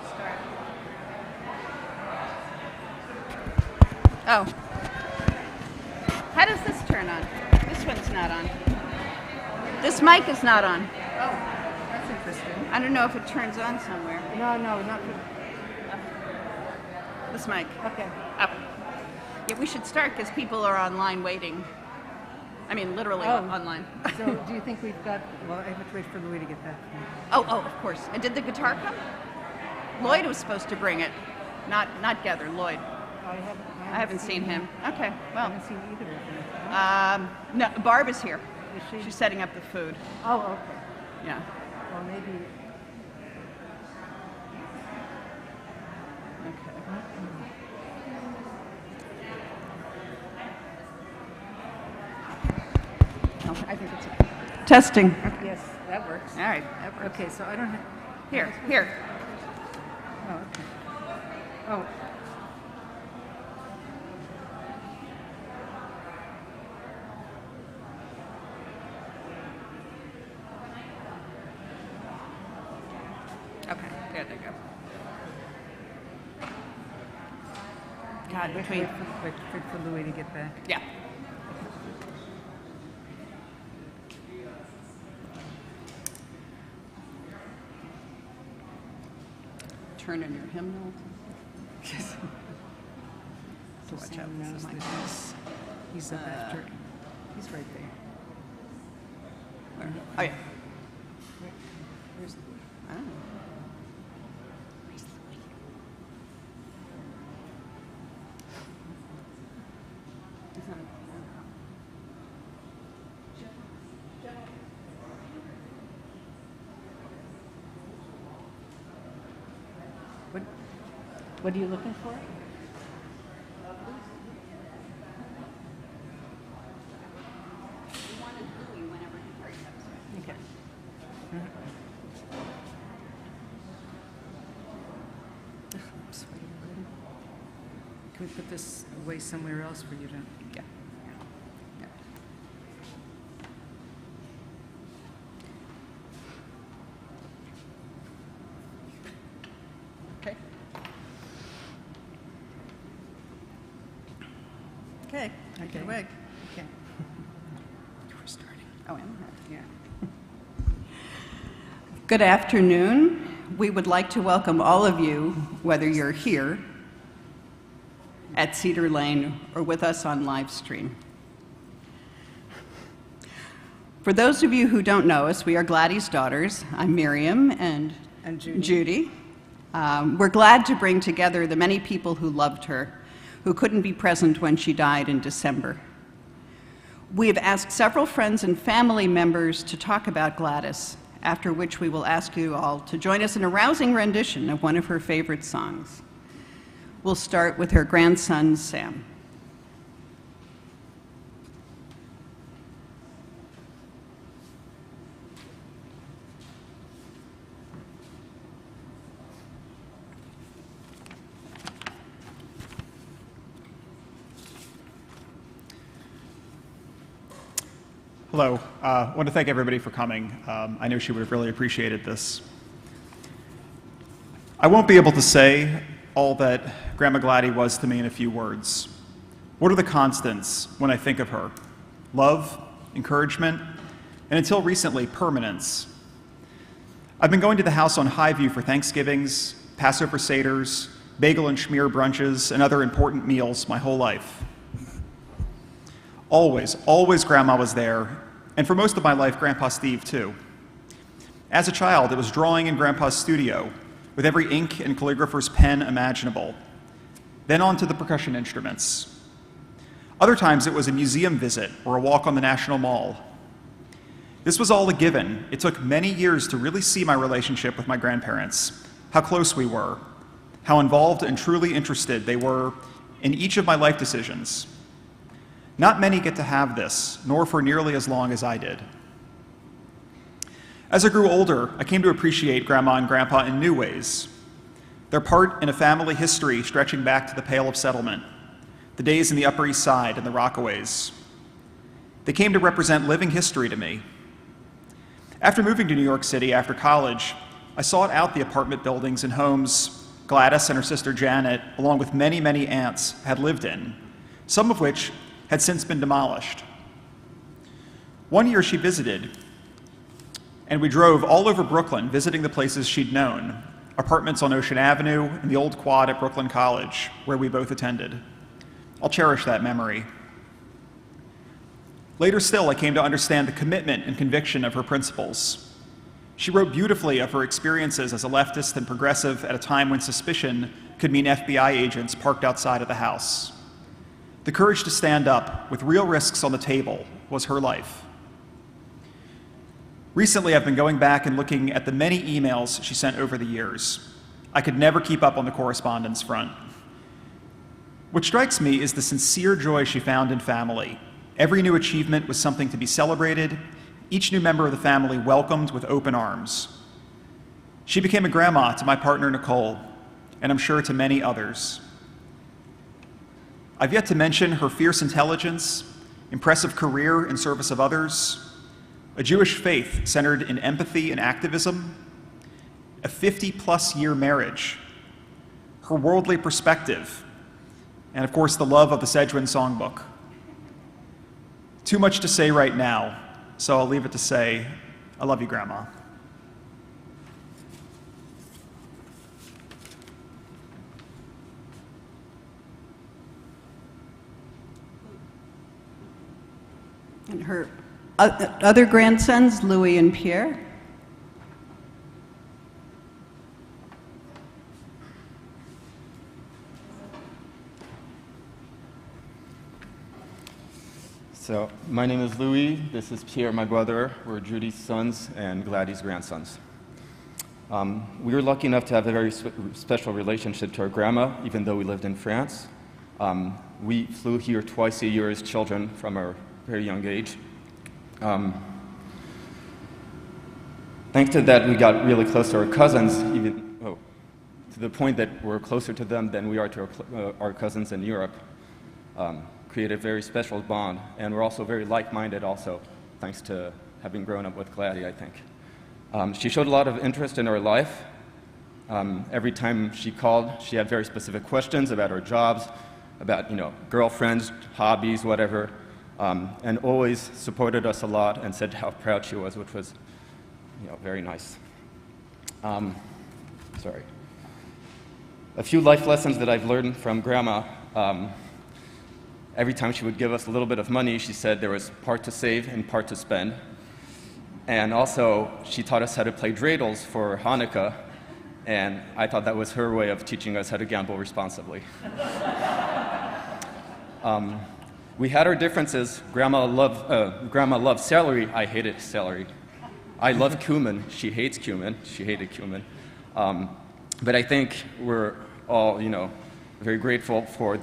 Start. Oh. How does this turn on? This one's not on. This mic is not on. Oh, that's interesting. I don't know if it turns on somewhere. No, not for... This mic. Okay. Up. Yeah, we should start because people are online waiting. I mean, literally online. So do you think we've got... Well, I have to wait for Louis to get back. Oh, of course. And did the guitar come? Lloyd was supposed to bring it. Not Gether, Lloyd. I haven't seen him. Okay, well. I haven't seen either of them. No, Barb is here. Is she? She's setting up the food. Oh, okay. Yeah. Well, maybe... Okay. Oh, I think it's okay. Testing. Yes, that works. All right, that works. Okay, so I don't have... Here. Oh, okay. Oh. Okay, there they go. God, Wait for Louis to get back. Yeah. Turn in your hymnal. Yes. So watch out. Sam knows that he's up after... He's right there. Where? Oh, yeah. Where's Louis? Oh. What are you looking for? Okay. I'm sweating already. Can we put this away somewhere else where you don't? Yeah. Yeah. Okay. Okay, take it away. Okay. We're starting. Oh, am I? Yeah. Good afternoon. We would like to welcome all of you, whether you're here at Cedar Lane or with us on live stream. For those of you who don't know us, we are Gladys' daughters. I'm Miriam and Judy. We're glad to bring together the many people who loved her, who couldn't be present when she died in December. We have asked several friends and family members to talk about Gladys, after which we will ask you all to join us in a rousing rendition of one of her favorite songs. We'll start with her grandson, Sam. Hello. I want to thank everybody for coming. I know she would have really appreciated this. I won't be able to say all that Grandma Gladys was to me in a few words. What are the constants when I think of her? Love, encouragement, and until recently, permanence. I've been going to the house on Highview for Thanksgivings, Passover Seders, bagel and schmear brunches, and other important meals my whole life. Always Grandma was there, and for most of my life, Grandpa Steve too. As a child, it was drawing in Grandpa's studio, with every ink and calligrapher's pen imaginable. Then on to the percussion instruments. Other times it was a museum visit or a walk on the National Mall. This was all a given. It took many years to really see my relationship with my grandparents, how close we were, how involved and truly interested they were in each of my life decisions. Not many get to have this, nor for nearly as long as I did. As I grew older, I came to appreciate Grandma and Grandpa in new ways. Their part in a family history stretching back to the Pale of Settlement, the days in the Upper East Side and the Rockaways. They came to represent living history to me. After moving to New York City after college, I sought out the apartment buildings and homes Gladys and her sister Janet, along with many, many aunts, had lived in, some of which had since been demolished. One year she visited, and we drove all over Brooklyn visiting the places she'd known, apartments on Ocean Avenue and the old quad at Brooklyn College, where we both attended. I'll cherish that memory. Later still, I came to understand the commitment and conviction of her principles. She wrote beautifully of her experiences as a leftist and progressive at a time when suspicion could mean FBI agents parked outside of the house. The courage to stand up, with real risks on the table, was her life. Recently, I've been going back and looking at the many emails she sent over the years. I could never keep up on the correspondence front. What strikes me is the sincere joy she found in family. Every new achievement was something to be celebrated, each new member of the family welcomed with open arms. She became a grandma to my partner Nicole, and I'm sure to many others. I've yet to mention her fierce intelligence, impressive career in service of others, a Jewish faith centered in empathy and activism, a 50-plus year marriage, her worldly perspective, and of course the love of the Sedgwick Songbook. Too much to say right now, so I'll leave it to say, I love you, Grandma. And her other grandsons, Louis and Pierre. So, my name is Louis, this is Pierre, my brother. We're Judy's sons and Gladys' grandsons. We were lucky enough to have a very special relationship to our grandma, even though we lived in France. We flew here twice a year as children from a very young age. Thanks to that, we got really close to our cousins, to the point that we're closer to them than we are to our cousins in Europe. Created a very special bond, and we're also very like-minded also, thanks to having grown up with Gladys, I think. She showed a lot of interest in our life. Every time she called, she had very specific questions about our jobs, about, girlfriends, hobbies, whatever, and always supported us a lot and said how proud she was, which was, very nice. Sorry. A few life lessons that I've learned from Grandma. Every time she would give us a little bit of money, she said there was part to save and part to spend. And also, she taught us how to play dreidels for Hanukkah, and I thought that was her way of teaching us how to gamble responsibly. We had our differences. Grandma loved celery. I hated celery. I love cumin. She hates cumin. She hated cumin. But I think we're all, very grateful for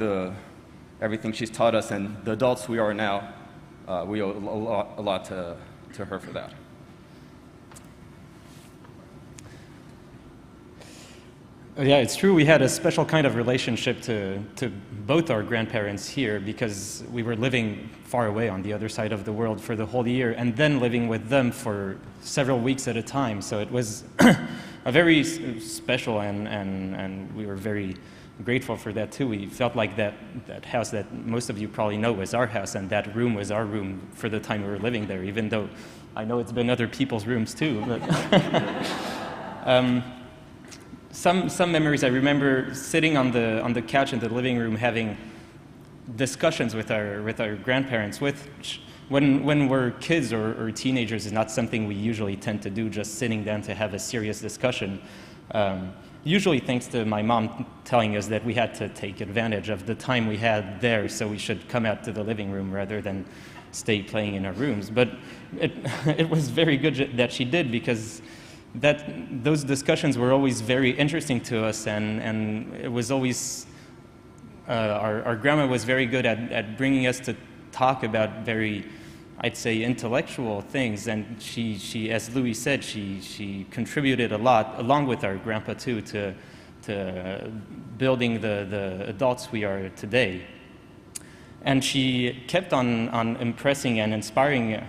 everything she's taught us, and the adults we are now, we owe a lot to her for that. Yeah, it's true. We had a special kind of relationship to both our grandparents here because we were living far away on the other side of the world for the whole year and then living with them for several weeks at a time. So it was a very special and we were very grateful for that too. We felt like that house that most of you probably know was our house, and that room was our room for the time we were living there, even though I know it's been other people's rooms too. But some memories, I remember sitting on the couch in the living room having discussions with our grandparents, which when we're kids or teenagers is not something we usually tend to do, just sitting down to have a serious discussion. Usually thanks to my mom telling us that we had to take advantage of the time we had there, so we should come out to the living room rather than stay playing in our rooms. But it was very good that she did, because those discussions were always very interesting to us, and it was always, our grandma was very good at bringing us to talk about very, I'd say, intellectual things, and she, as Louis said, she contributed a lot, along with our grandpa too, to building the adults we are today. And she kept on impressing and inspiring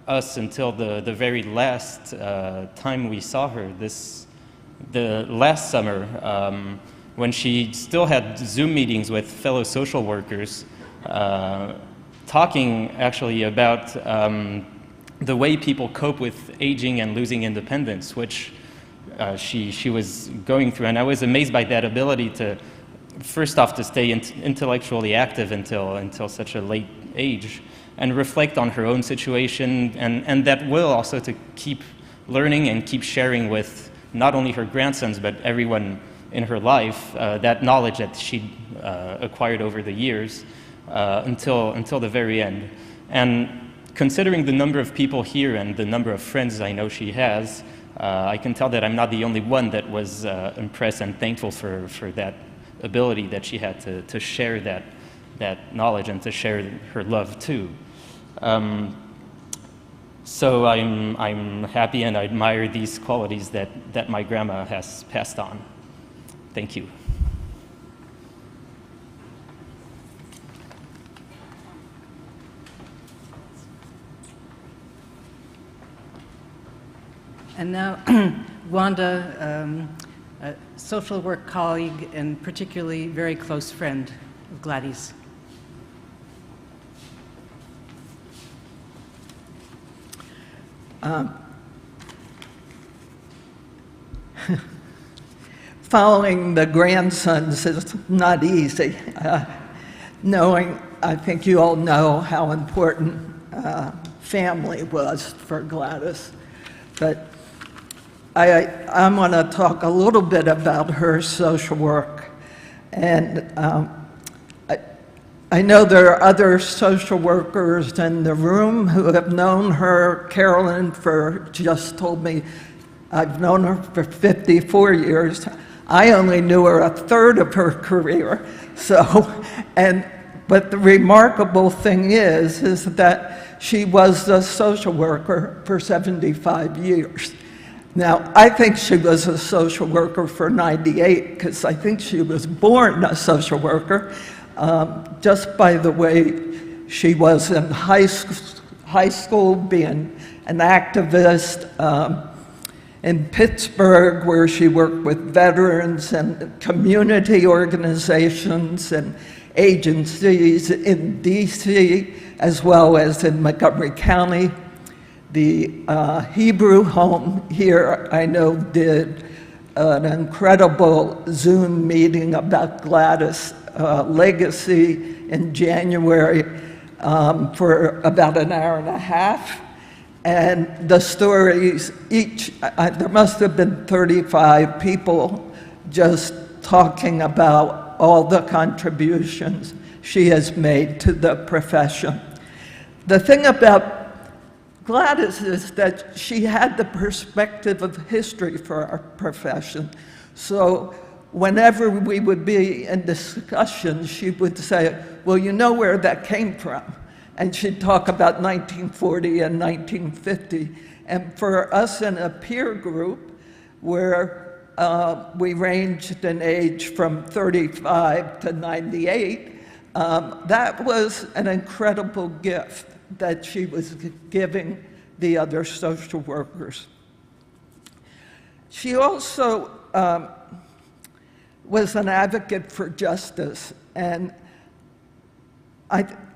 us until the very last time we saw her. This the last summer, when she still had Zoom meetings with fellow social workers, talking actually about the way people cope with aging and losing independence, which she was going through. And I was amazed by that ability to, first off, to stay intellectually active until such a late age, and reflect on her own situation, and that will also to keep learning and keep sharing with not only her grandsons, but everyone in her life, that knowledge that she acquired over the years until the very end. And considering the number of people here and the number of friends I know she has, I can tell that I'm not the only one that was impressed and thankful for that ability that she had to share that knowledge and to share her love too. So I'm happy and I admire these qualities that my grandma has passed on. Thank you. And now, Wanda, a social work colleague and particularly very close friend of Gladys. Following the grandsons is not easy. Knowing, I think you all know how important family was for Gladys. But I want to talk a little bit about her social work. And I know there are other social workers in the room who have known her. Carolyn just told me, I've known her for 54 years. I only knew her a third of her career. But the remarkable thing is that she was a social worker for 75 years. Now, I think she was a social worker for 98 because I think she was born a social worker just by the way she was in high school, being an activist in Pittsburgh, where she worked with veterans and community organizations and agencies in DC, as well as in Montgomery County. The Hebrew Home here, I know, did an incredible Zoom meeting about Gladys' legacy in January for about an hour and a half. And the stories, there must have been 35 people just talking about all the contributions she has made to the profession. The thing about Gladys is that she had the perspective of history for our profession. So whenever we would be in discussion, she would say, well, you know where that came from. And she'd talk about 1940 and 1950. And for us in a peer group where we ranged in age from 35 to 98, that was an incredible gift that she was giving the other social workers. She also was an advocate for justice, and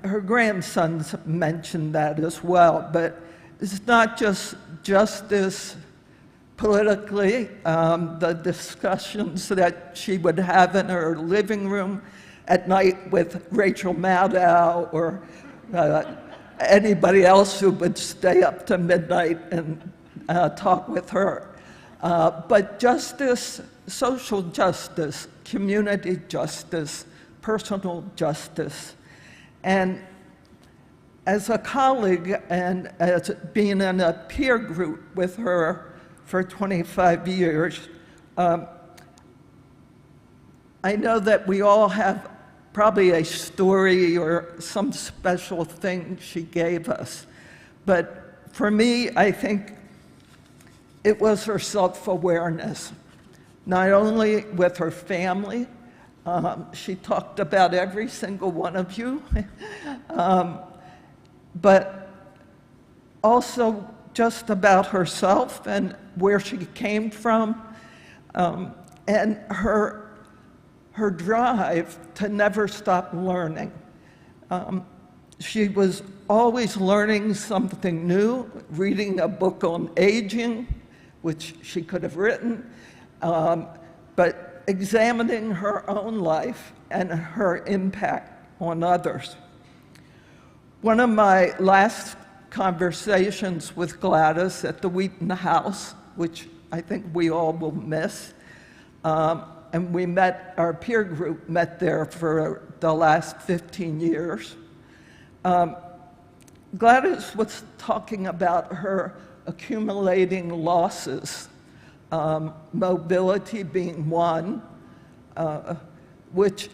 her grandsons mentioned that as well, but it's not just justice politically. The discussions that she would have in her living room at night with Rachel Maddow or anybody else who would stay up to midnight and talk with her. But justice, social justice, community justice, personal justice. And as a colleague and as being in a peer group with her for 25 years, I know that we all have probably a story or some special thing she gave us. But for me, I think it was her self-awareness, not only with her family. She talked about every single one of you, but also just about herself and where she came from. And her drive to never stop learning. She was always learning something new, reading a book on aging, which she could have written, but examining her own life and her impact on others. One of my last conversations with Gladys at the Wheaton House, which I think we all will miss, and we met, our peer group met there for the last 15 years. Gladys was talking about her accumulating losses, mobility being one, which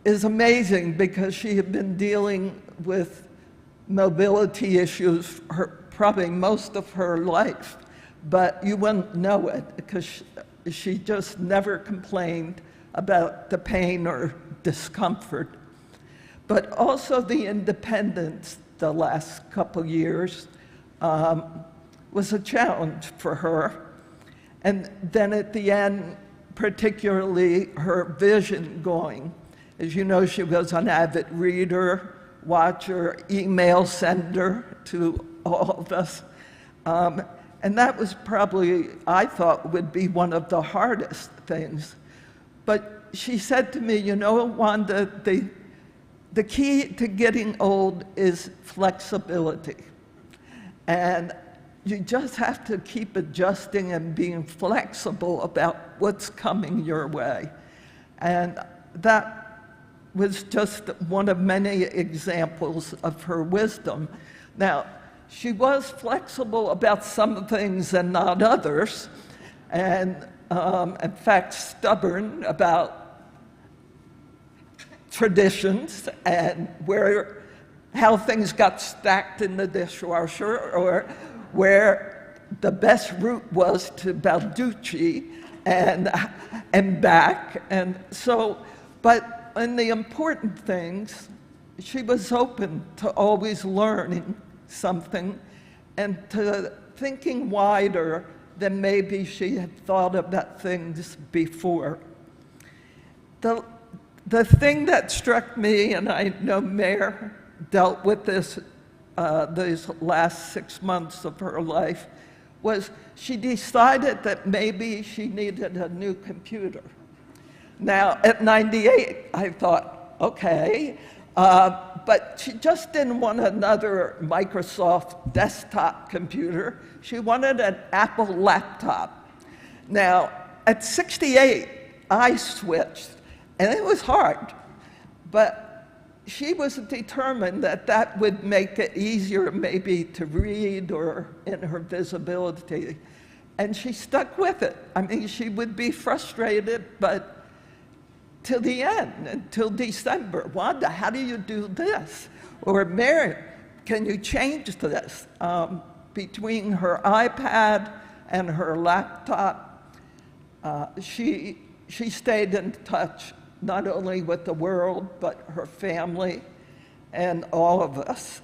is amazing because she had been dealing with mobility issues probably most of her life, but you wouldn't know it because she just never complained about the pain or discomfort. But also the independence the last couple years was a challenge for her. And then at the end, particularly her vision going. As you know, she was an avid reader, watcher, email sender to all of us. And that was probably, I thought, would be one of the hardest things. But she said to me, you know, Wanda, the key to getting old is flexibility. And you just have to keep adjusting and being flexible about what's coming your way. And that was just one of many examples of her wisdom. Now, she was flexible about some things and not others, and in fact, stubborn about traditions and how things got stacked in the dishwasher, or where the best route was to Balducci and back. And so, but in the important things, she was open to always learning something and to thinking wider than maybe she had thought about things before. The thing that struck me, and I know Mare dealt with this these last 6 months of her life, was she decided that maybe she needed a new computer. Now, at 98, I thought, okay, but she just didn't want another Microsoft desktop computer. She wanted an Apple laptop. Now, at 68, I switched, and it was hard, but she was determined that that would make it easier maybe to read or in her visibility, and she stuck with it. I mean, she would be frustrated, but till the end, until December. Wanda, how do you do this? Or Mary, can you change this? Between her iPad and her laptop, she stayed in touch not only with the world, but her family and all of us.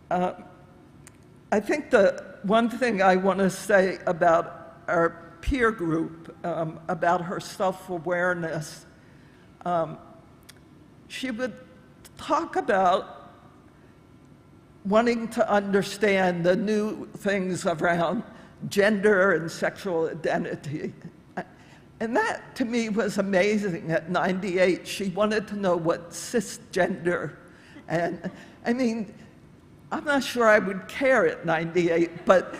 I think the one thing I want to say about our peer group, about her self-awareness, she would talk about wanting to understand the new things around gender and sexual identity. And that, to me, was amazing. At 98, she wanted to know what cisgender, and I mean, I'm not sure I would care at 98, but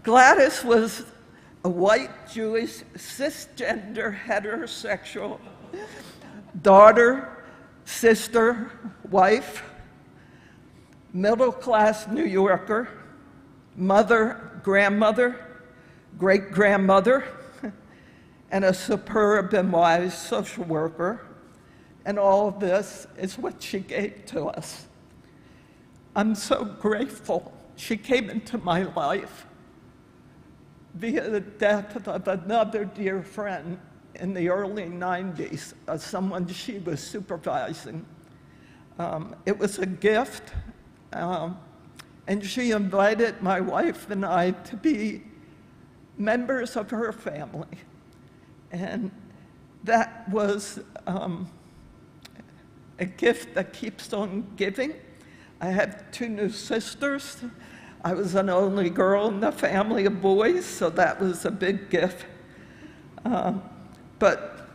Gladys was a white, Jewish, cisgender, heterosexual daughter, sister, wife, middle-class New Yorker, mother, grandmother, great-grandmother, and a superb and wise social worker. And all of this is what she gave to us. I'm so grateful she came into my life via the death of another dear friend in the early 90s, someone she was supervising. It was a gift, and she invited my wife and I to be members of her family. And that was a gift that keeps on giving. I have 2 new sisters. I was an only girl in the family of boys, so that was a big gift. But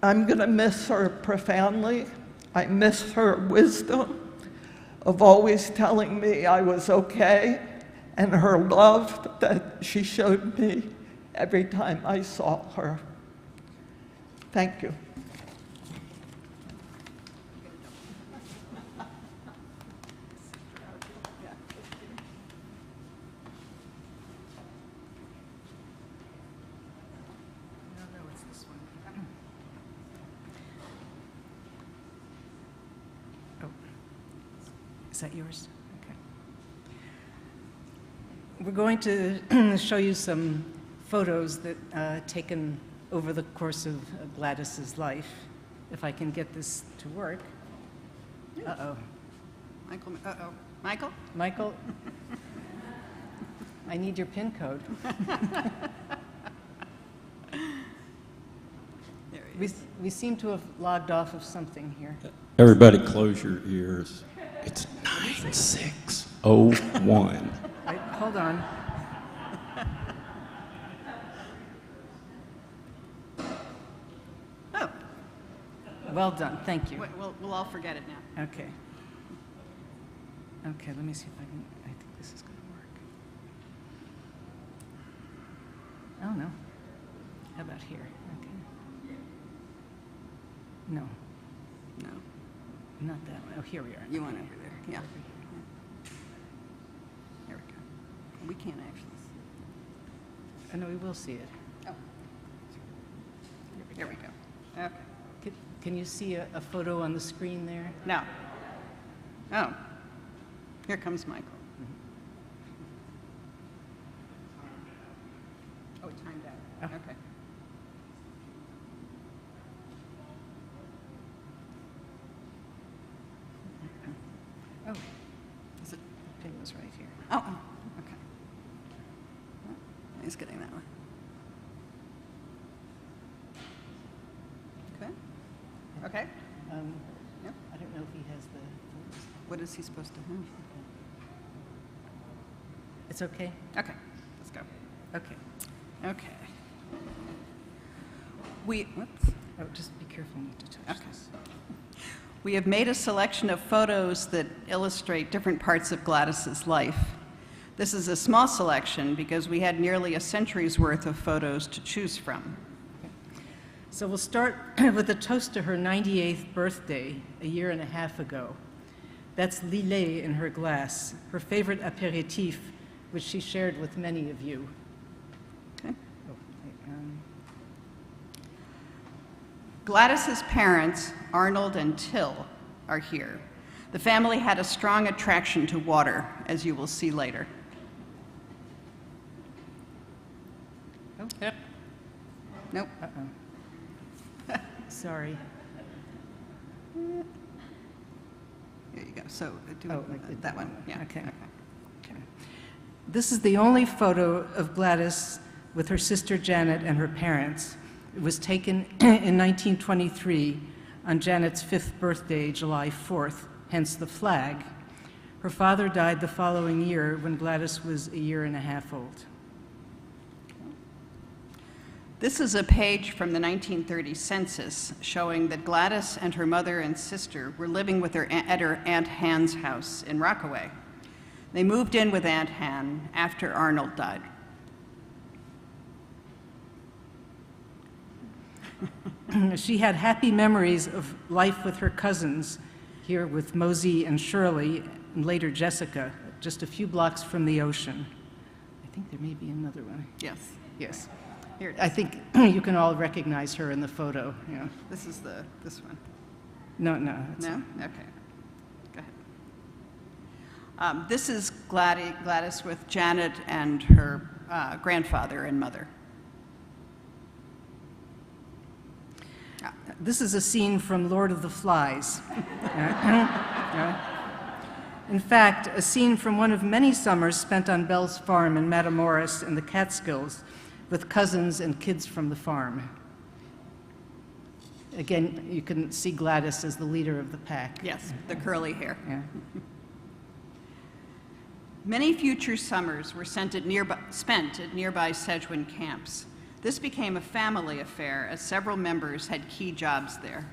I'm going to miss her profoundly. I miss her wisdom of always telling me I was okay, and her love that she showed me every time I saw her. Thank you. Is that yours? Okay. We're going to show you some photos that taken over the course of Gladys's life. If I can get this to work. Uh-oh. Michael, uh-oh. Michael? Michael? I need your PIN code. There he is. We seem to have logged off of something here. Everybody close your ears. It's 9601. Hold on. Oh, Well done, thank you. we'll all forget it now. Okay. Okay, let me see if I can, I think this is gonna work. Oh, no. How about here? Okay. No, No, not that one. Oh, here we are. you want over there, yeah. There we go. We can't actually see. Oh, no, we will see it. Oh. Here we go. Okay. Can you see a photo on the screen there? Now. Oh. Here comes Michael. Oh, it timed out. Oh. Okay. Oh, Is it? pin was right here. Oh, okay. He's getting that one. Okay. Okay. Yep. I don't know if he has the photos. What is he supposed to have? It's okay? Okay. Let's go. Okay. Okay. Whoops. Oh, just be careful not to touch Okay. this. We have made a selection of photos that illustrate different parts of Gladys's life. This is a small selection because we had nearly a century's worth of photos to choose from. So we'll start with a toast to her 98th birthday, a year and a half ago. That's Lillet in her glass, her favorite apéritif, which she shared with many of you. Okay. Oh, Gladys's parents, Arnold and Till, are here. The family had a strong attraction to water, as you will see later. oh, Yep. Nope. uh-oh. Sorry. Here you go. So do Oh, like that one. Yeah. Okay. Okay. This is the only photo of Gladys with her sister Janet and her parents. It was taken in 1923 on Janet's 5th birthday, July 4th, hence the flag. Her father died the following year when Gladys was a year and a half old. This is a page from the 1930 census showing that Gladys and her mother and sister were living with at her Aunt Han's house in Rockaway. They moved in with Aunt Han after Arnold died. She had happy memories of life with her cousins, here with Mosey and Shirley, and later Jessica, just a few blocks from the ocean. I think there may be another one. Yes. Yes. Here it is. I think you can all recognize her in the photo. Yeah. This is this one. No, no. No? Okay. Go ahead. This is Gladys with Janet and her grandfather and mother. This is a scene from Lord of the Flies. In fact, a scene from one of many summers spent on Bell's farm in Matamoros in the Catskills, with cousins and kids from the farm. Again, you can see Gladys as the leader of the pack. Yes, the curly hair. Yeah. Many future summers were spent at nearby Sedgwick camps. This became a family affair as several members had key jobs there.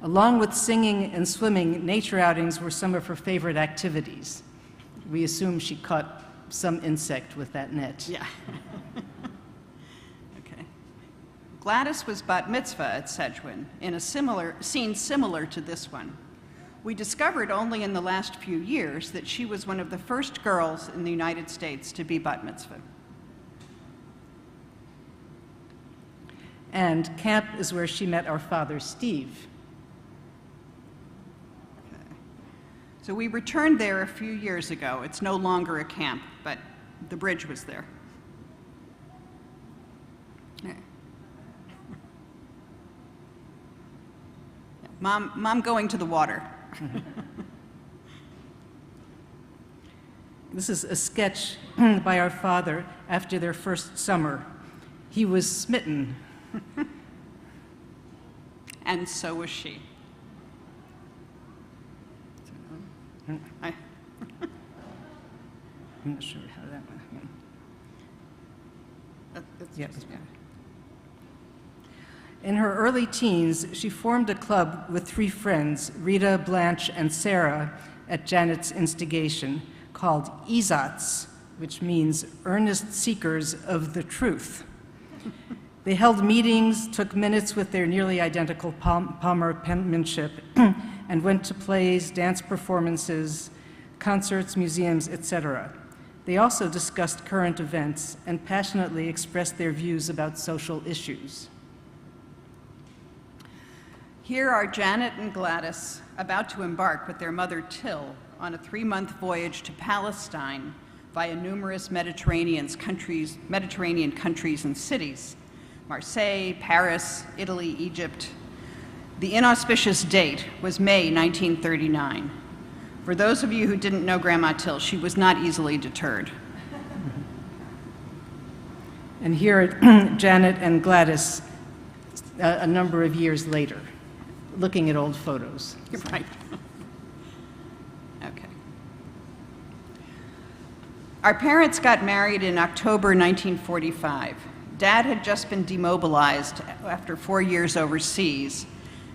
Along with singing and swimming, nature outings were some of her favorite activities. We assume she caught some insect with that net. Yeah. Okay. Gladys was bat mitzvah at Sedgwick in a scene similar to this one. We discovered only in the last few years that she was one of the first girls in the United States to be bat mitzvah. And camp is where she met our father, Steve. So we returned there a few years ago. It's no longer a camp, but the bridge was there. Yeah. Mom going to the water. This is a sketch by our father after their first summer. He was smitten. And so was she. I'm not sure how that went. Yeah. In her early teens, she formed a club with 3 friends, Rita, Blanche, and Sarah, at Janet's instigation, called ESOTs, which means Earnest Seekers of the Truth. They held meetings, took minutes with their nearly identical Palmer penmanship, and went to plays, dance performances, concerts, museums, etc. They also discussed current events and passionately expressed their views about social issues. Here are Janet and Gladys about to embark with their mother Till on a 3-month voyage to Palestine via numerous Mediterranean countries and cities: Marseille, Paris, Italy, Egypt. The inauspicious date was May 1939. For those of you who didn't know Grandma Till, she was not easily deterred. And here are Janet and Gladys a number of years later, looking at old photos. You're right. Okay. Our parents got married in October 1945. Dad had just been demobilized after 4 years overseas,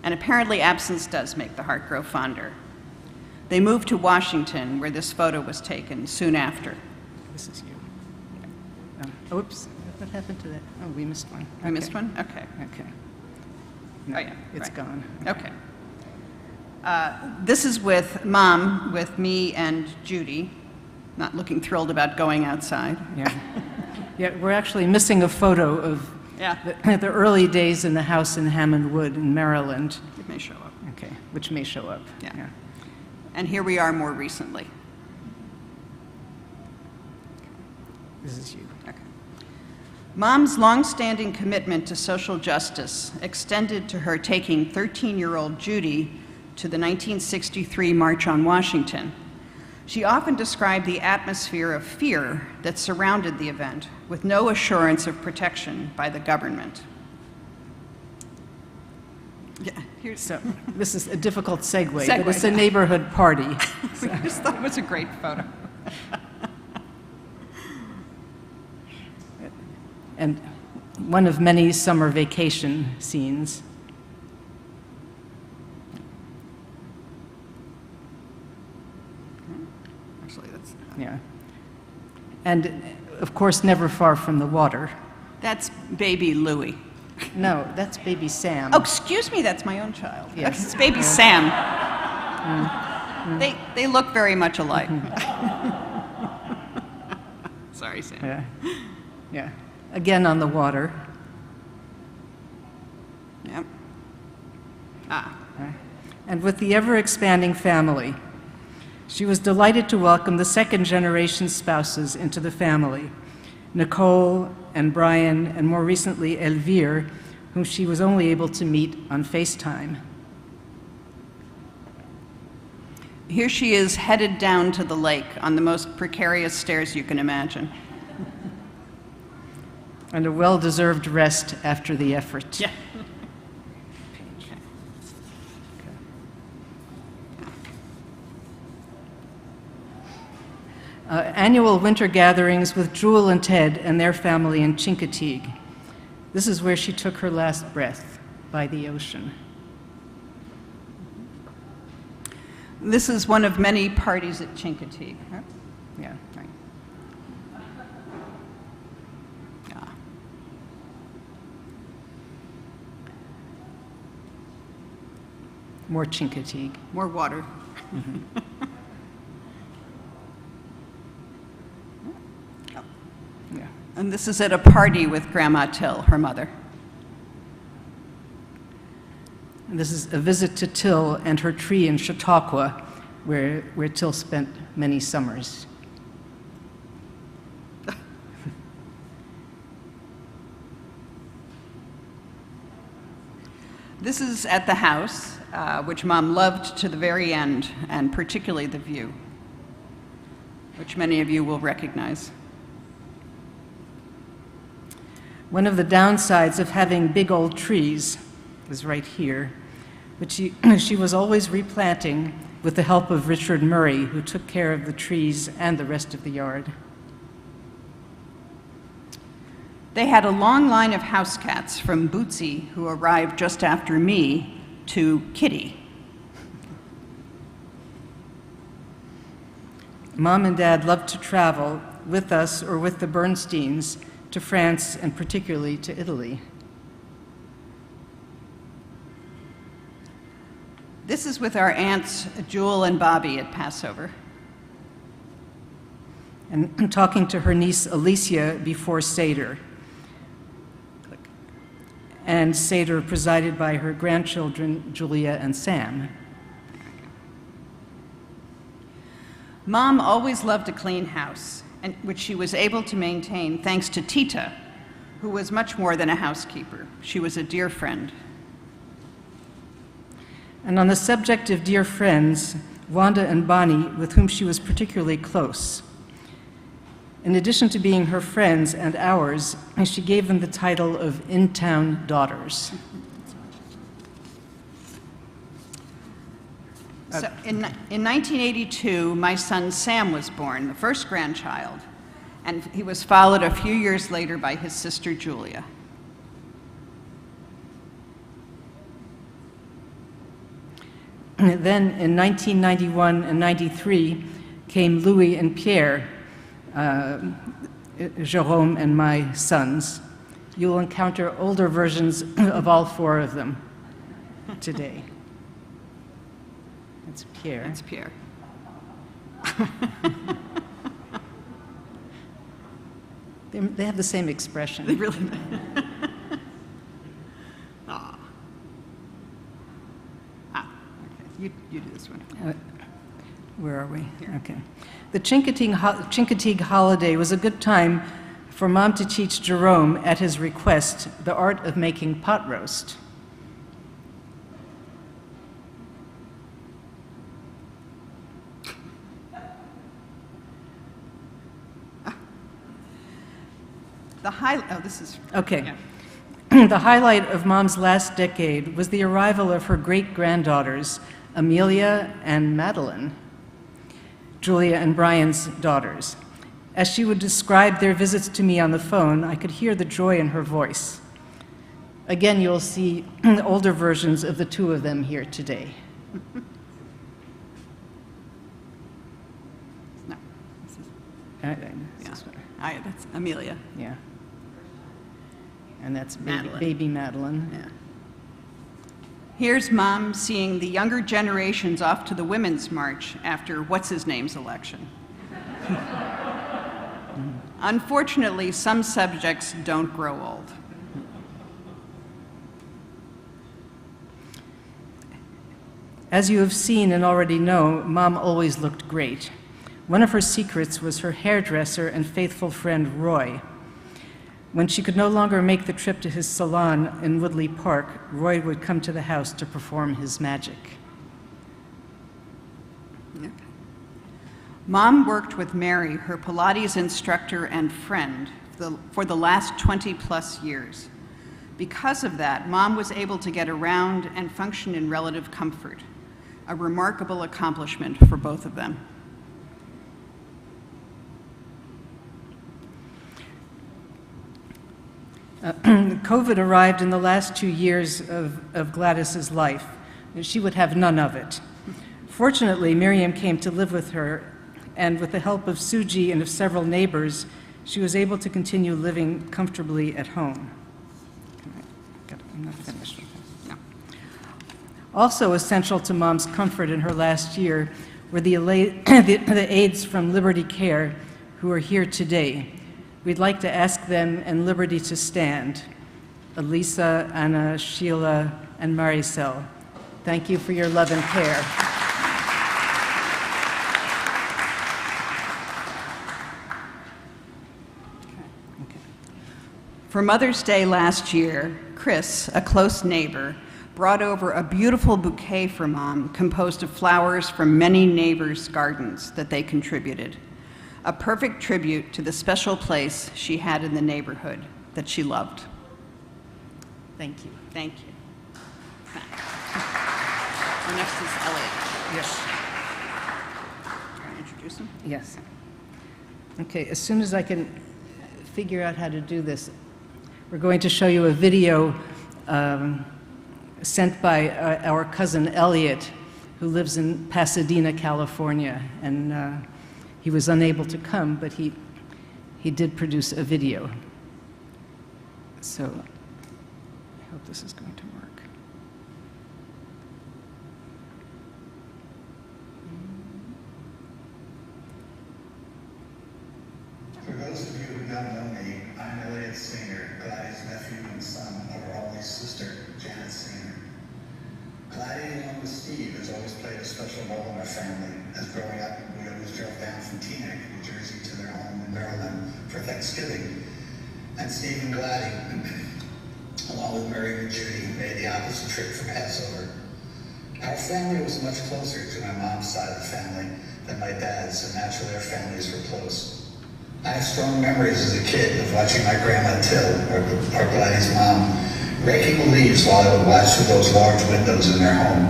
and apparently absence does make the heart grow fonder. They moved to Washington, where this photo was taken soon after. This is you. Oops, what happened to that? Oh, we missed one. We missed one? Okay. Okay. Oh, yeah. It's right. gone. Okay. This is with Mom, with me and Judy, not looking thrilled about going outside. Yeah. Yeah, we're actually missing a photo of Yeah. the early days in the house in Hammond Wood in Maryland. It may show up. Okay, which may show up. Yeah. And here we are more recently. This is you. Okay. Mom's longstanding commitment to social justice extended to her taking 13-year-old Judy to the 1963 March on Washington. She often described the atmosphere of fear that surrounded the event, with no assurance of protection by the government. Yeah, So this is a difficult segue, Segue, but it's a yeah. neighborhood party. We just thought it was a great photo. And one of many summer vacation scenes. Actually, that's Yeah. And of course, never far from the water. that's baby Louie. No, that's baby Sam. Oh, excuse me, that's my own child. Yes. It's baby Sam. They look very much alike. Sorry, Sam. Yeah. Yeah. Again on the water. Yep. Ah, And with the ever-expanding family. She was delighted to welcome the second-generation spouses into the family, Nicole and Brian, and more recently Elvire, whom she was only able to meet on FaceTime. here she is headed down to the lake on the most precarious stairs you can imagine. and a well-deserved rest after the effort. Yeah. Annual winter gatherings with Jewel and Ted and their family in Chincoteague. This is where she took her last breath, by the ocean. This is one of many parties at Chincoteague. Right? Yeah, right. Yeah. More Chincoteague. More water. Yeah. And this is at a party with Grandma Till, her mother. And this is a visit to Till and her tree in Chautauqua, where Till spent many summers. This is at the house, which Mom loved to the very end, and particularly the view, which many of you will recognize. One of the downsides of having big old trees is right here, which she was always replanting with the help of Richard Murray, who took care of the trees and the rest of the yard. They had a long line of house cats from Bootsy, who arrived just after me, to Kitty. Mom and Dad loved to travel with us or with the Bernsteins to France and particularly to Italy. This is with our aunts Jewel and Bobby at Passover. And talking to her niece Alicia before Seder. And Seder presided by her grandchildren, Julia and Sam. Mom always loved a clean house, and which she was able to maintain thanks to Tita, who was much more than a housekeeper. She was a dear friend. And on the subject of dear friends, Wanda and Bonnie, with whom she was particularly close. In addition to being her friends and ours, she gave them the title of in-town daughters. So in 1982, my son Sam was born, the first grandchild, and he was followed a few years later by his sister Julia. Then in 1991 and 93 came Louis and Pierre, Jerome and my sons. You'll encounter older versions of all four of them today. That's Pierre. That's Pierre. They have the same expression. They really do. Aw. Ah, okay. You do this one. Where are we? Here. Okay. The Chincoteague holiday was a good time for Mom to teach Jerome, at his request, the art of making pot roast. This is... Okay. Yeah. The highlight of Mom's last decade was the arrival of her great-granddaughters, Amelia and Madeline, Julia and Brian's daughters. As she would describe their visits to me on the phone, I could hear the joy in her voice. Again, you'll see older versions of the two of them here today. No. This is, This one. that's Amelia. Yeah. And that's Madeline. baby Madeline. Yeah. Here's Mom seeing the younger generations off to the Women's March after what's-his-name's election. Unfortunately, some subjects don't grow old. As you have seen and already know, Mom always looked great. One of her secrets was her hairdresser and faithful friend, Roy. When she could no longer make the trip to his salon in Woodley Park, Roy would come to the house to perform his magic. Mom worked with Mary, her Pilates instructor and friend, for the last 20-plus years. Because of that, Mom was able to get around and function in relative comfort, a remarkable accomplishment for both of them. COVID arrived in the last 2 years of Gladys's life. She would have none of it. Fortunately, Miriam came to live with her, and with the help of Suji and of several neighbors, she was able to continue living comfortably at home. I'm not finished with this. No. Also essential to Mom's comfort in her last year were the aides from Liberty Care who are here today. We'd like to ask them and Liberty to stand. Elisa, Anna, Sheila, and Maricel. Thank you for your love and care. For Mother's Day last year, Chris, a close neighbor, brought over a beautiful bouquet for Mom composed of flowers from many neighbors' gardens that they contributed. A perfect tribute to the special place she had in the neighborhood that she loved. Thank you. Thank you. Our next is Elliot. Yes. Can I introduce him? Yes. Okay, as soon as I can figure out how to do this, we're going to show you a video sent by our cousin Elliot, who lives in Pasadena, California. And he was unable to come, but he did produce a video. So I hope this is going to work. For those of you who don't know me, I'm Elliot Singer, Gladys' nephew and son of her only sister, Janet Singer. Gladys, along with Steve, has always played a special role in our family. As growing up, we always drove down from Teaneck, New Jersey, to their home in Maryland for Thanksgiving. And Steve and Gladys, along with Mary and Judy, made the opposite trip for Passover. Our family was much closer to my mom's side of the family than my dad's, so naturally our families were close. I have strong memories as a kid of watching my grandma Till, our Gladys' mom, raking the leaves while I would watch through those large windows in their home.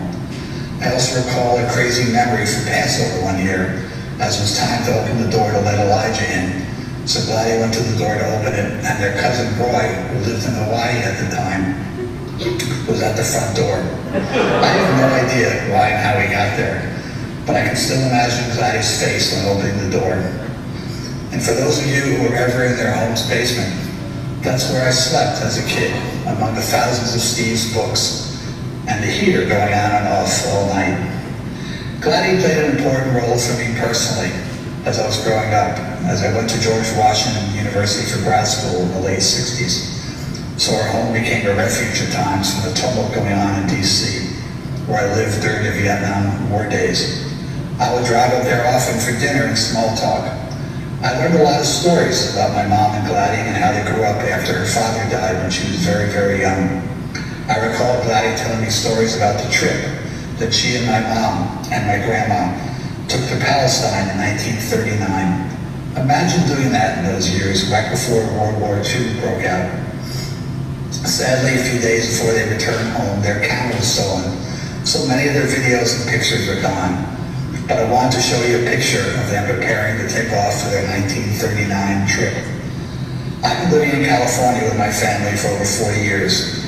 I also recall a crazy memory from Passover one year, as it was time to open the door to let Elijah in. So Gladys went to the door to open it, and their cousin Roy, who lived in Hawaii at the time, was at the front door. I have no idea why and how he got there, but I can still imagine Gladys' face when opening the door. And for those of you who were ever in their home's basement, that's where I slept as a kid, among the thousands of Steve's books, and the heater going on and off all night. Gladys played an important role for me personally as I was growing up, as I went to George Washington University for grad school in the late 60s. So our home became a refuge at times from the tumult going on in DC, where I lived during the Vietnam War days. I would drive up there often for dinner and small talk. I learned a lot of stories about my mom and Gladys and how they grew up after her father died when she was very, very young. I recall Gladys telling me stories about the trip that she and my mom and my grandma took to Palestine in 1939. Imagine doing that in those years, right before World War II broke out. Sadly, a few days before they returned home, their camera was stolen, so many of their videos and pictures are gone. But I wanted to show you a picture of them preparing to take off for their 1939 trip. I've been living in California with my family for over 40 years,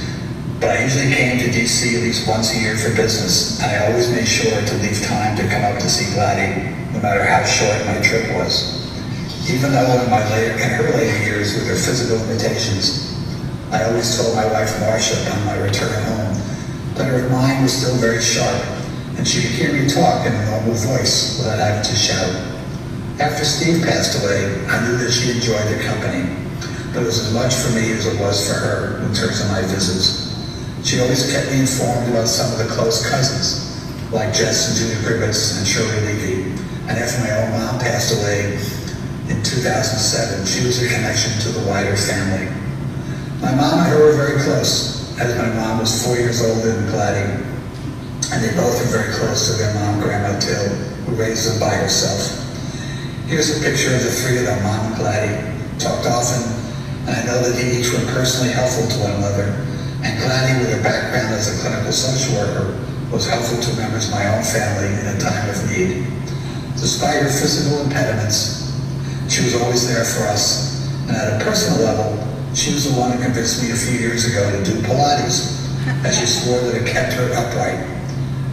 but I usually came to DC at least once a year for business, and I always made sure to leave time to come up to see Gladys, no matter how short my trip was. Even though in her later years with her physical limitations, I always told my wife Marcia on my return home that her mind was still very sharp, and she could hear me talk in a normal voice without having to shout. After Steve passed away, I knew that she enjoyed the company, but it was as much for me as it was for her in terms of my visits. She always kept me informed about some of the close cousins, like Jess and Judy Gribbets and Shirley Levy. And after my own mom passed away in 2007, she was a connection to the wider family. My mom and her were very close, as my mom was 4 years older than Gladys. And they both were very close to their mom, Grandma Till, who raised them by herself. Here's a picture of the three of them, Mom and Gladys. Talked often and I know that each were personally helpful to one another, and Gladys, with her background as a clinical social worker, was helpful to members of my own family in a time of need. Despite her physical impediments, she was always there for us, and at a personal level, she was the one who convinced me a few years ago to do Pilates, as she swore that it kept her upright.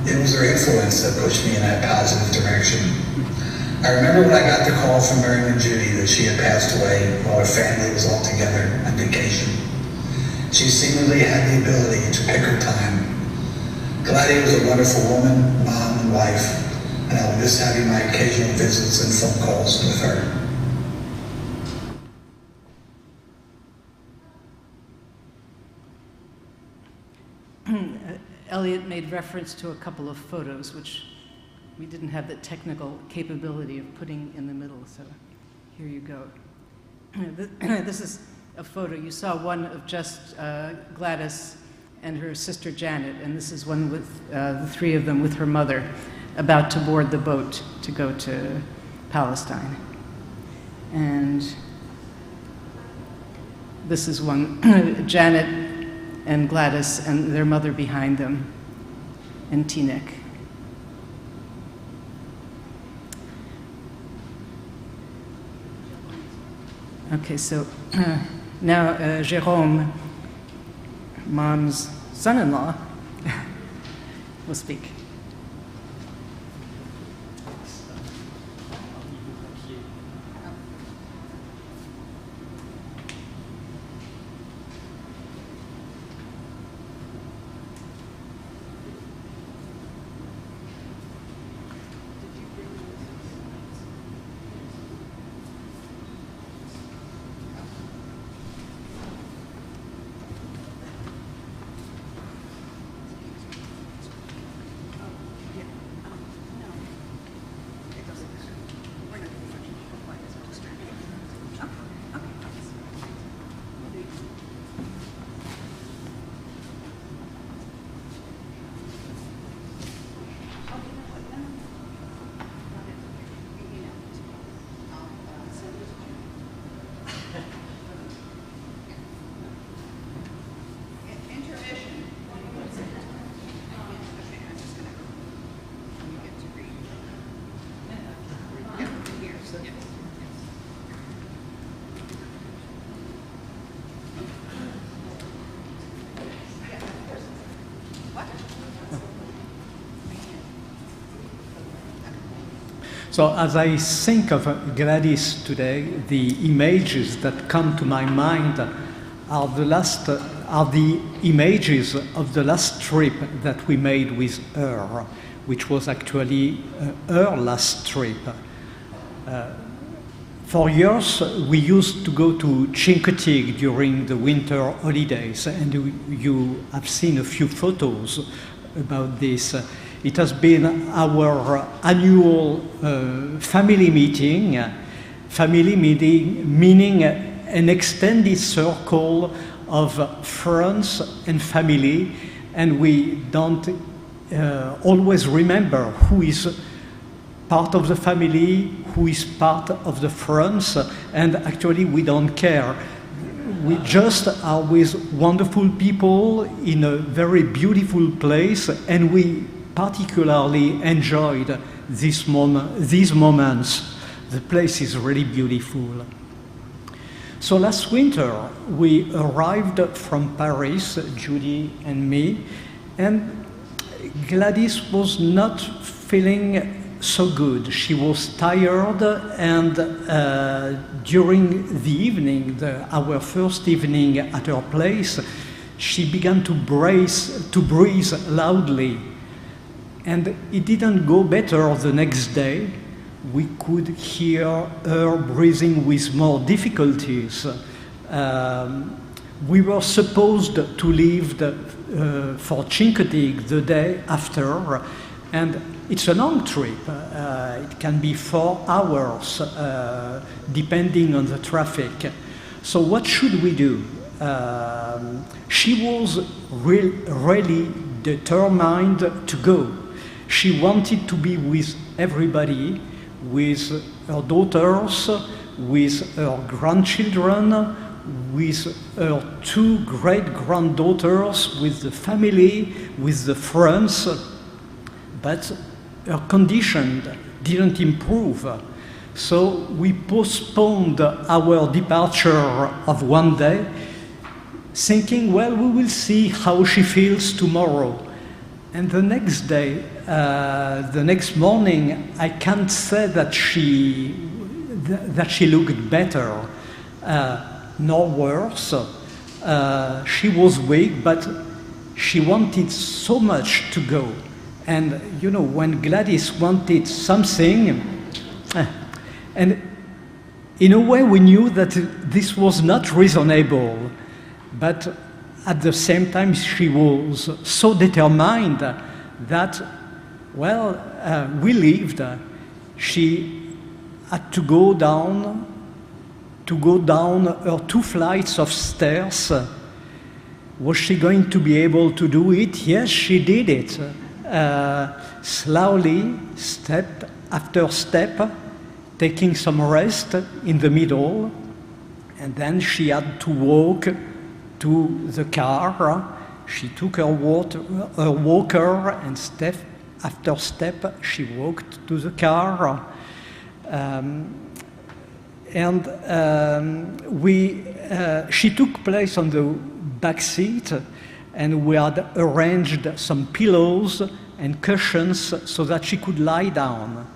It was her influence that pushed me in that positive direction. I remember when I got the call from Miriam and Judy that she had passed away while her family was all together on vacation. She seemingly had the ability to pick her time. Gladys was a wonderful woman, mom, and wife, and I'll miss having my occasional visits and phone calls with her. Elliot made reference to a couple of photos, which we didn't have the technical capability of putting in the middle, so here you go. This is a photo. You saw one of just Gladys and her sister Janet, and this is one with the three of them with her mother, about to board the boat to go to Palestine. And this is one, Janet and Gladys and their mother behind them, and Teaneck. Okay, so now Jérôme, Mom's son-in-law, will speak. So as I think of Gladys today, the images that come to my mind are the images of the last trip that we made with her, which was actually her last trip. For years, we used to go to Chincoteague during the winter holidays, and you have seen a few photos about this. It has been our annual family meeting meaning an extended circle of friends and family, and we don't always remember who is part of the family, who is part of the friends, and actually we don't care. We just are with wonderful people in a very beautiful place, and we particularly enjoyed these moments. The place is really beautiful. So last winter, we arrived from Paris, Judy and me, and Gladys was not feeling so good. She was tired, and during the evening, our first evening at her place, she began to breathe loudly. And it didn't go better the next day. We could hear her breathing with more difficulties. We were supposed to leave for Chincoteague the day after, and it's a long trip. It can be 4 hours, depending on the traffic. So what should we do? She was really determined to go. She wanted to be with everybody, with her daughters, with her grandchildren, with her two great-granddaughters, with the family, with the friends, but her condition didn't improve. So we postponed our departure of one day, thinking, well, we will see how she feels tomorrow. And the next day, the next morning, I can't say that she looked better, nor worse. She was weak, but she wanted so much to go. And you know, when Gladys wanted something, and in a way we knew that this was not reasonable, but at the same time she was so determined that, well, we lived. She had to go down her 2 flights of stairs. Was she going to be able to do it? Yes, she did it. Slowly, step after step, taking some rest in the middle, and then she had to walk to the car. She took her walker, and step after step, she walked to the car. She took place on the back seat, and we had arranged some pillows and cushions so that she could lie down.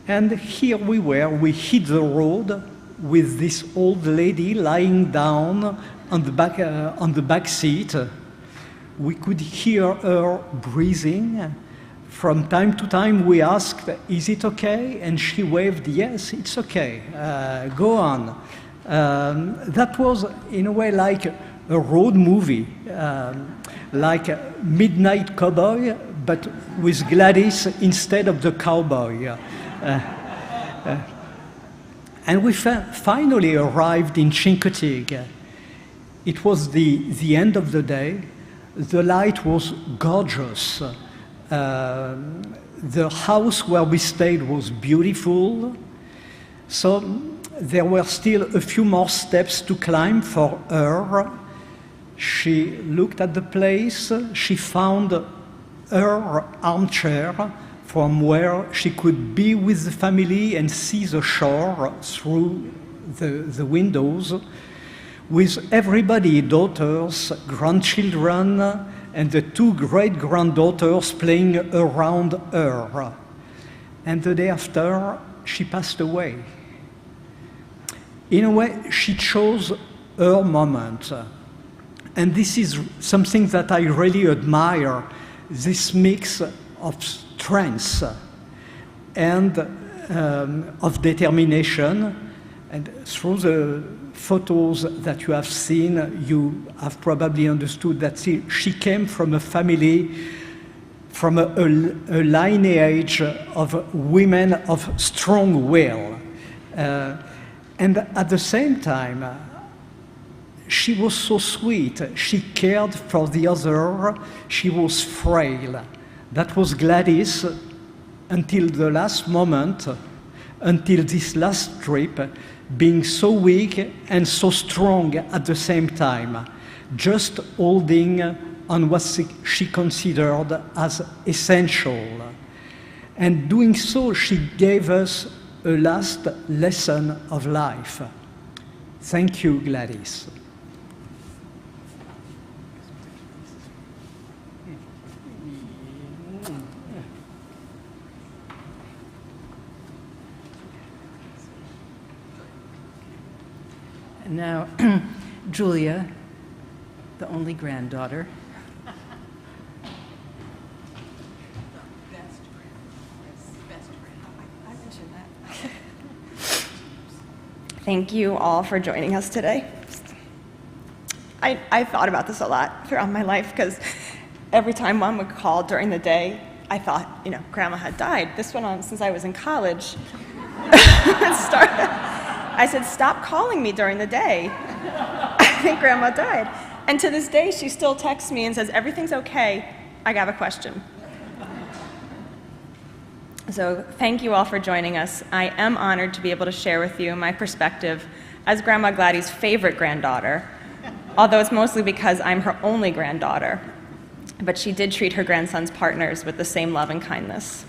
And here we were, we hit the road with this old lady lying down on the back seat. We could hear her breathing. From time to time we asked, is it okay? And she waved, yes, it's okay, go on. That was in a way like a road movie, like a Midnight Cowboy, but with Gladys instead of the cowboy. And we finally arrived in Chincoteague. It was the end of the day. The light was gorgeous. The house where we stayed was beautiful. So there were still a few more steps to climb for her. She looked at the place. She found her armchair from where she could be with the family and see the shore through the windows, with everybody, daughters, grandchildren, and the 2 great-granddaughters playing around her. And the day after, she passed away. In a way, she chose her moment. And this is something that I really admire, this mix of strength and of determination. And through the photos that you have seen, you have probably understood that she came from a family, from a lineage of women of strong will. And at the same time, she was so sweet. She cared for the other. She was frail. That was Gladys until the last moment, until this last trip, being so weak and so strong at the same time, just holding on what she considered as essential. And doing so, she gave us a last lesson of life. Thank you, Gladys. And now, Julia, the only granddaughter. Thank you all for joining us today. I thought about this a lot throughout my life because every time Mom would call during the day, I thought, you know, Grandma had died. This went on since I was in college. I said, stop calling me during the day. I think Grandma died. And to this day, she still texts me and says, everything's okay, I got a question. So thank you all for joining us. I am honored to be able to share with you my perspective as Grandma Gladys' favorite granddaughter, although it's mostly because I'm her only granddaughter. But she did treat her grandson's partners with the same love and kindness.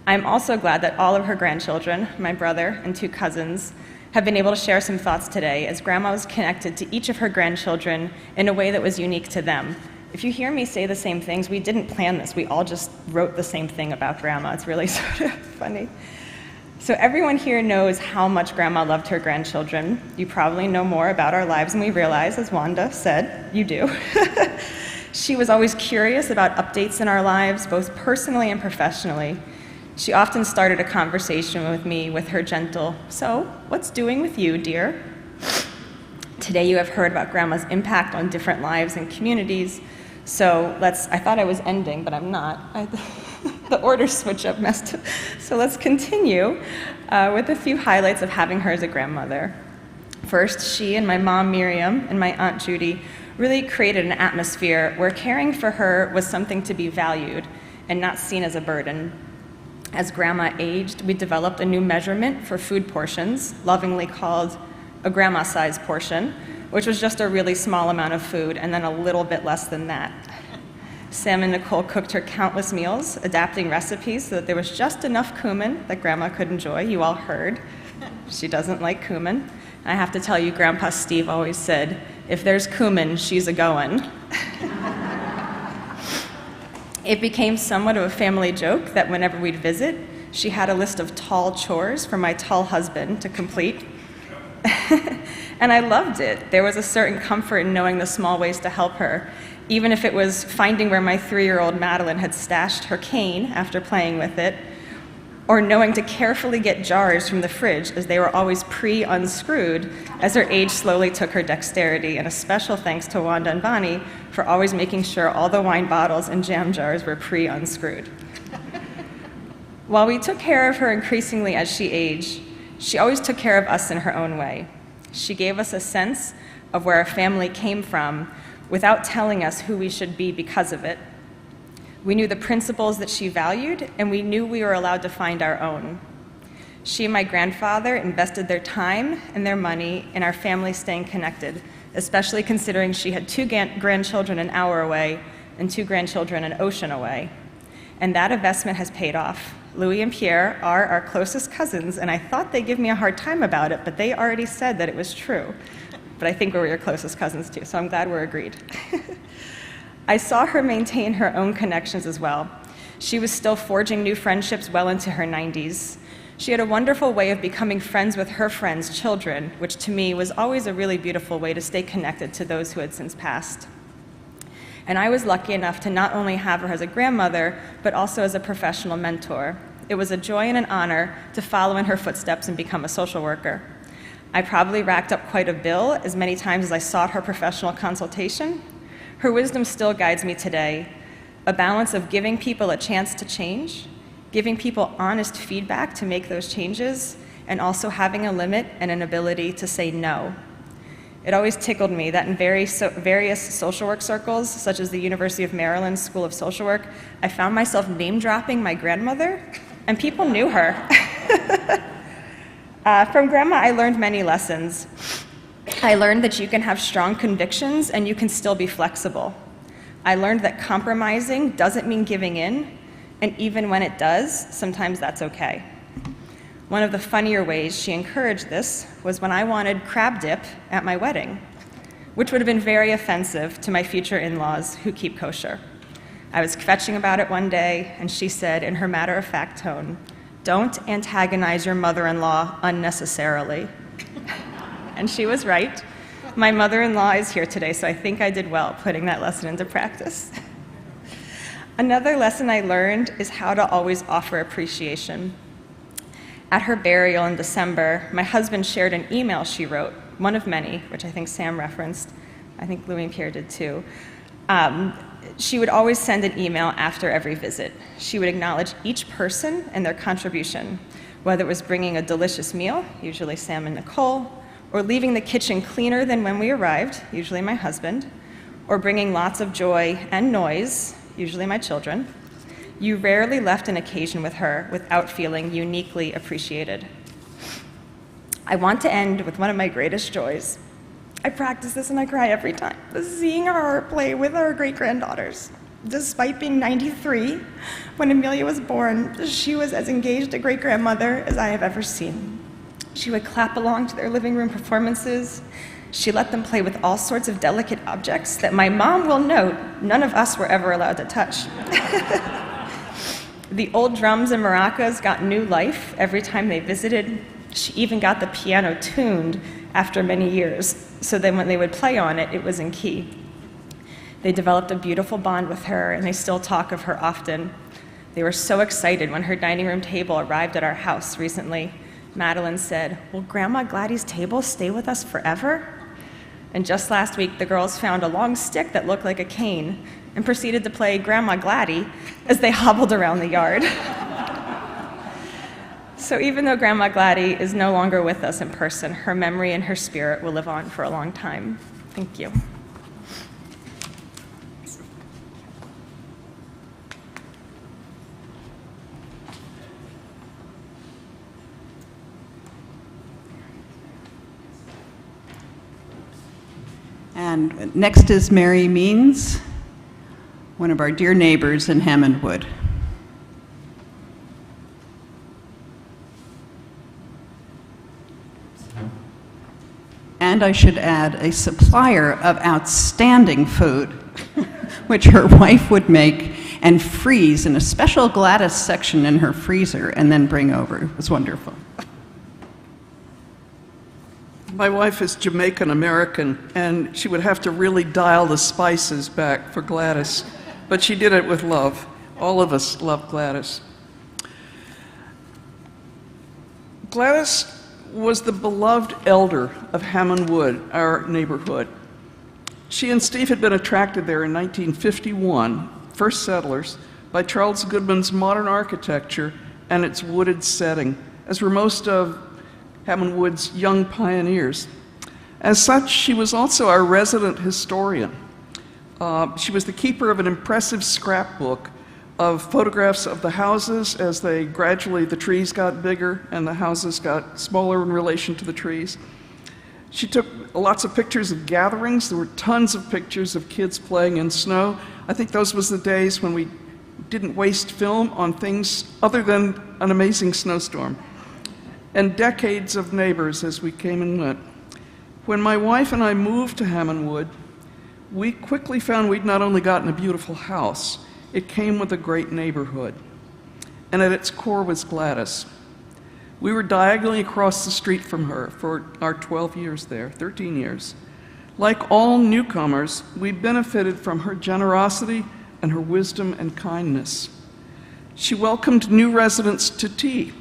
I'm also glad that all of her grandchildren, my brother and 2 cousins, have been able to share some thoughts today, as Grandma was connected to each of her grandchildren in a way that was unique to them. If you hear me say the same things, we didn't plan this. We all just wrote the same thing about Grandma. It's really sort of funny. So everyone here knows how much Grandma loved her grandchildren. You probably know more about our lives than we realize, as Wanda said, you do. She was always curious about updates in our lives, both personally and professionally. She often started a conversation with me with her gentle, "So, what's doing with you, dear?" Today you have heard about Grandma's impact on different lives and communities. So I thought I was ending, but I'm not. The order switch up messed up. So let's continue with a few highlights of having her as a grandmother. First, she and my mom Miriam and my Aunt Judy really created an atmosphere where caring for her was something to be valued and not seen as a burden. As Grandma aged, we developed a new measurement for food portions, lovingly called a grandma-sized portion, which was just a really small amount of food and then a little bit less than that. Sam and Nicole cooked her countless meals, adapting recipes so that there was just enough cumin that Grandma could enjoy. You all heard. She doesn't like cumin. I have to tell you, Grandpa Steve always said, "If there's cumin, she's a-goin'." It became somewhat of a family joke that whenever we'd visit, she had a list of tall chores for my tall husband to complete. And I loved it. There was a certain comfort in knowing the small ways to help her, even if it was finding where my 3-year-old Madeline had stashed her cane after playing with it, or knowing to carefully get jars from the fridge as they were always pre-unscrewed as her age slowly took her dexterity. And a special thanks to Wanda and Bonnie for always making sure all the wine bottles and jam jars were pre-unscrewed. While we took care of her increasingly as she aged, she always took care of us in her own way. She gave us a sense of where our family came from without telling us who we should be because of it. We knew the principles that she valued, and we knew we were allowed to find our own. She and my grandfather invested their time and their money in our family staying connected, especially considering she had 2 grandchildren an hour away and 2 grandchildren an ocean away. And that investment has paid off. Louis and Pierre are our closest cousins, and I thought they'd give me a hard time about it, but they already said that it was true. But I think we're your closest cousins too, so I'm glad we're agreed. I saw her maintain her own connections as well. She was still forging new friendships well into her 90s. She had a wonderful way of becoming friends with her friends' children, which to me was always a really beautiful way to stay connected to those who had since passed. And I was lucky enough to not only have her as a grandmother, but also as a professional mentor. It was a joy and an honor to follow in her footsteps and become a social worker. I probably racked up quite a bill as many times as I sought her professional consultation. Her wisdom still guides me today, a balance of giving people a chance to change, giving people honest feedback to make those changes, and also having a limit and an ability to say no. It always tickled me that in various social work circles, such as the University of Maryland School of Social Work, I found myself name-dropping my grandmother, and people knew her. From Grandma, I learned many lessons. I learned that you can have strong convictions and you can still be flexible. I learned that compromising doesn't mean giving in, and even when it does, sometimes that's okay. One of the funnier ways she encouraged this was when I wanted crab dip at my wedding, which would have been very offensive to my future in-laws who keep kosher. I was kvetching about it one day, and she said in her matter-of-fact tone, "Don't antagonize your mother-in-law unnecessarily." And she was right. My mother-in-law is here today, so I think I did well putting that lesson into practice. Another lesson I learned is how to always offer appreciation. At her burial in December, my husband shared an email she wrote, one of many, which I think Sam referenced. I think Louis and Pierre did too. She would always send an email after every visit. She would acknowledge each person and their contribution, whether it was bringing a delicious meal, usually Sam and Nicole, or leaving the kitchen cleaner than when we arrived, usually my husband, or bringing lots of joy and noise, usually my children. You rarely left an occasion with her without feeling uniquely appreciated. I want to end with one of my greatest joys. I practice this and I cry every time. Seeing her play with our great-granddaughters. Despite being 93, when Amelia was born, she was as engaged a great-grandmother as I have ever seen. She would clap along to their living room performances. She let them play with all sorts of delicate objects that my mom will note none of us were ever allowed to touch. The old drums and maracas got new life every time they visited. She even got the piano tuned after many years, so then when they would play on it, it was in key. They developed a beautiful bond with her, and they still talk of her often. They were so excited when her dining room table arrived at our house recently. Madeline said, "Will Grandma Gladys' table stay with us forever?" And just last week, the girls found a long stick that looked like a cane and proceeded to play Grandma Gladys as they hobbled around the yard. So even though Grandma Gladys is no longer with us in person, her memory and her spirit will live on for a long time. Thank you. And next is Mary Means, one of our dear neighbors in Hammondwood. And I should add, a supplier of outstanding food, which her wife would make and freeze in a special Gladys section in her freezer and then bring over. It was wonderful. My wife is Jamaican American, and she would have to really dial the spices back for Gladys, but she did it with love. All of us love Gladys. Gladys was the beloved elder of Hammond Wood, our neighborhood. She and Steve had been attracted there in 1951, first settlers, by Charles Goodman's modern architecture and its wooded setting, as were most of Hammond Wood's young pioneers. As such, she was also our resident historian. She was the keeper of an impressive scrapbook of photographs of the houses as the trees got bigger and the houses got smaller in relation to the trees. She took lots of pictures of gatherings. There were tons of pictures of kids playing in snow. I think those was the days when we didn't waste film on things other than an amazing snowstorm. And decades of neighbors as we came and went. When my wife and I moved to Hammond Wood, we quickly found we'd not only gotten a beautiful house, it came with a great neighborhood. And at its core was Gladys. We were diagonally across the street from her for our 12 years there, 13 years. Like all newcomers, we benefited from her generosity and her wisdom and kindness. She welcomed new residents to tea,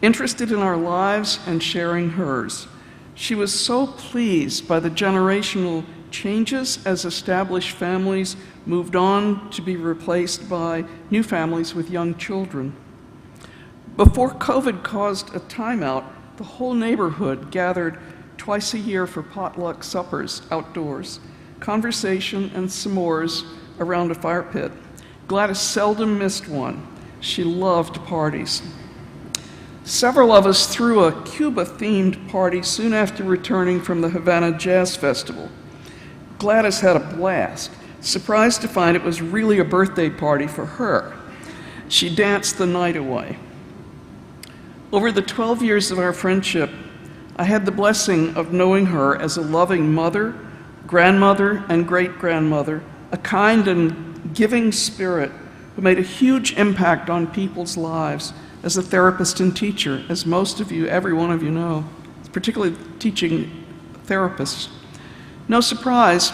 interested in our lives and sharing hers. She was so pleased by the generational changes as established families moved on to be replaced by new families with young children. Before COVID caused a timeout, the whole neighborhood gathered twice a year for potluck suppers outdoors, conversation and s'mores around a fire pit. Gladys seldom missed one. She loved parties. Several of us threw a Cuba-themed party soon after returning from the Havana Jazz Festival. Gladys had a blast, surprised to find it was really a birthday party for her. She danced the night away. Over the 12 years of our friendship, I had the blessing of knowing her as a loving mother, grandmother, and great-grandmother, a kind and giving spirit who made a huge impact on people's lives as a therapist and teacher, as most of you, every one of you know, particularly teaching therapists. No surprise,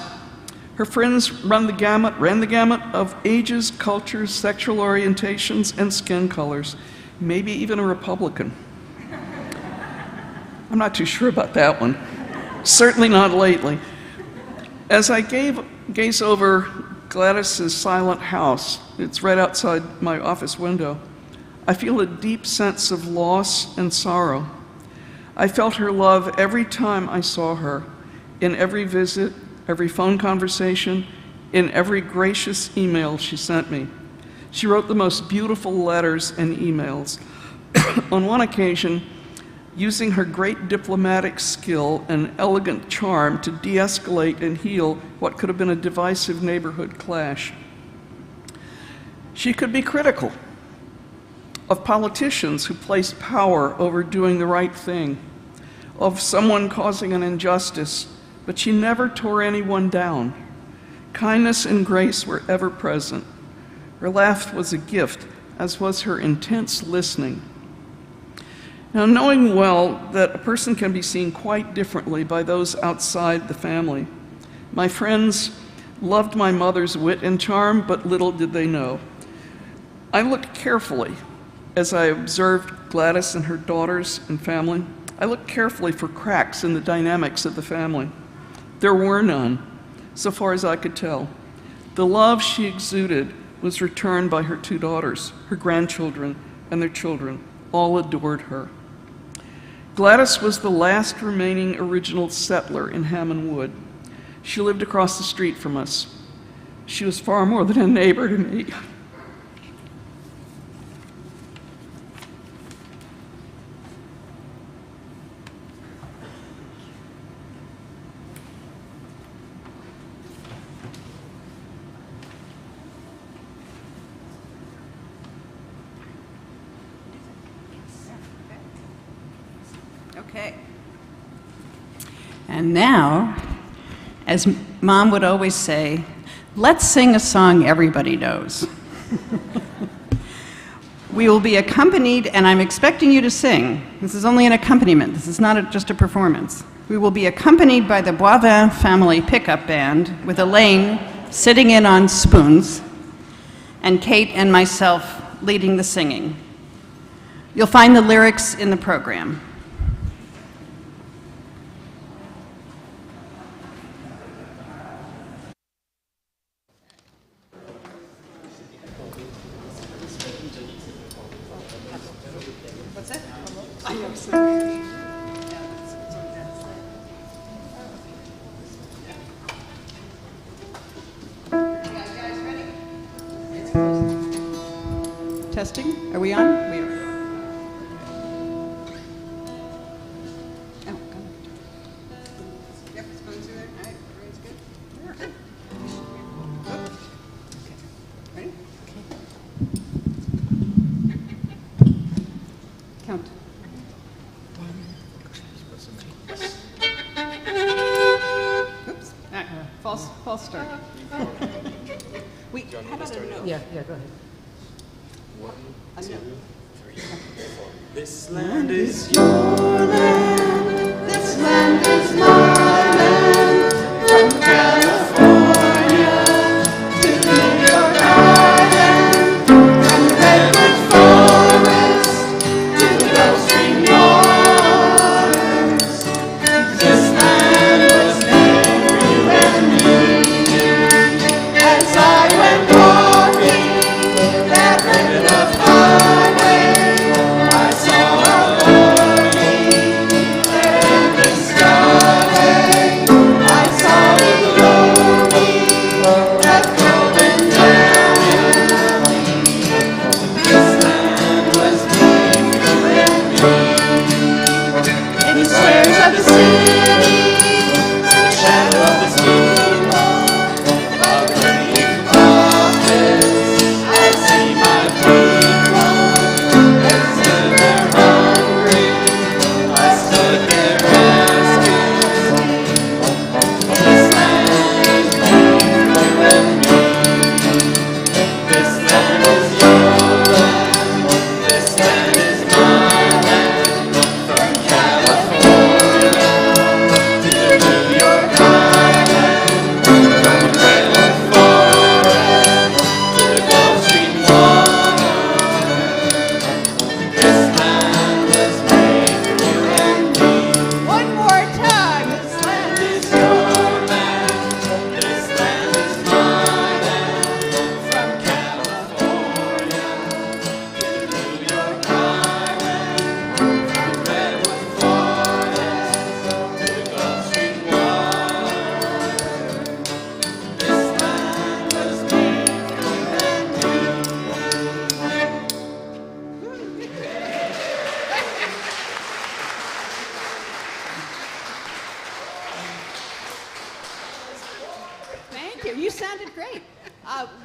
her friends ran the gamut of ages, cultures, sexual orientations, and skin colors, maybe even a Republican. I'm not too sure about that one. Certainly not lately. As I gaze over Gladys's silent house, it's right outside my office window, I feel a deep sense of loss and sorrow. I felt her love every time I saw her, in every visit, every phone conversation, in every gracious email she sent me. She wrote the most beautiful letters and emails. On one occasion, using her great diplomatic skill and elegant charm to de-escalate and heal what could have been a divisive neighborhood clash. She could be critical of politicians who placed power over doing the right thing, of someone causing an injustice, but she never tore anyone down. Kindness and grace were ever present. Her laugh was a gift, as was her intense listening. Now, knowing well that a person can be seen quite differently by those outside the family, my friends loved my mother's wit and charm, but little did they know. I looked carefully as I observed Gladys and her daughters and family. I looked carefully for cracks in the dynamics of the family. There were none, so far as I could tell. The love she exuded was returned by her two daughters, her grandchildren, and their children. All adored her. Gladys was the last remaining original settler in Hammond Wood. She lived across the street from us. She was far more than a neighbor to me. Okay. And now, as Mom would always say, let's sing a song everybody knows. We will be accompanied, and I'm expecting you to sing. This is only an accompaniment. This is not just a performance. We will be accompanied by the Boivin family pickup band with Elaine sitting in on spoons and Kate and myself leading the singing. You'll find the lyrics in the program. Testing? Are we on? We are. Oh, go. Yep, spoons are there. All right, everyone's good. We're good. Okay. Ready? Okay. Count. Oops. All right. False start. Wait, how about a note? Yeah, go ahead. A note. This land is your land, this land is my land, from California to New York Island, from redwood forest to Gulf Stream waters. This land was made for you and me. As I went walking that ribbon of highway, I saw a glory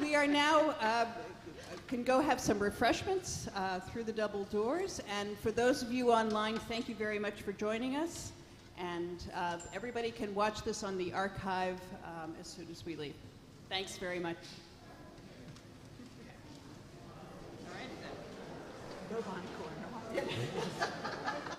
We are now, can go have some refreshments through the double doors. And for those of you online, thank you very much for joining us. And everybody can watch this on the archive as soon as we leave. Thanks very much. All right, then. No encore, no.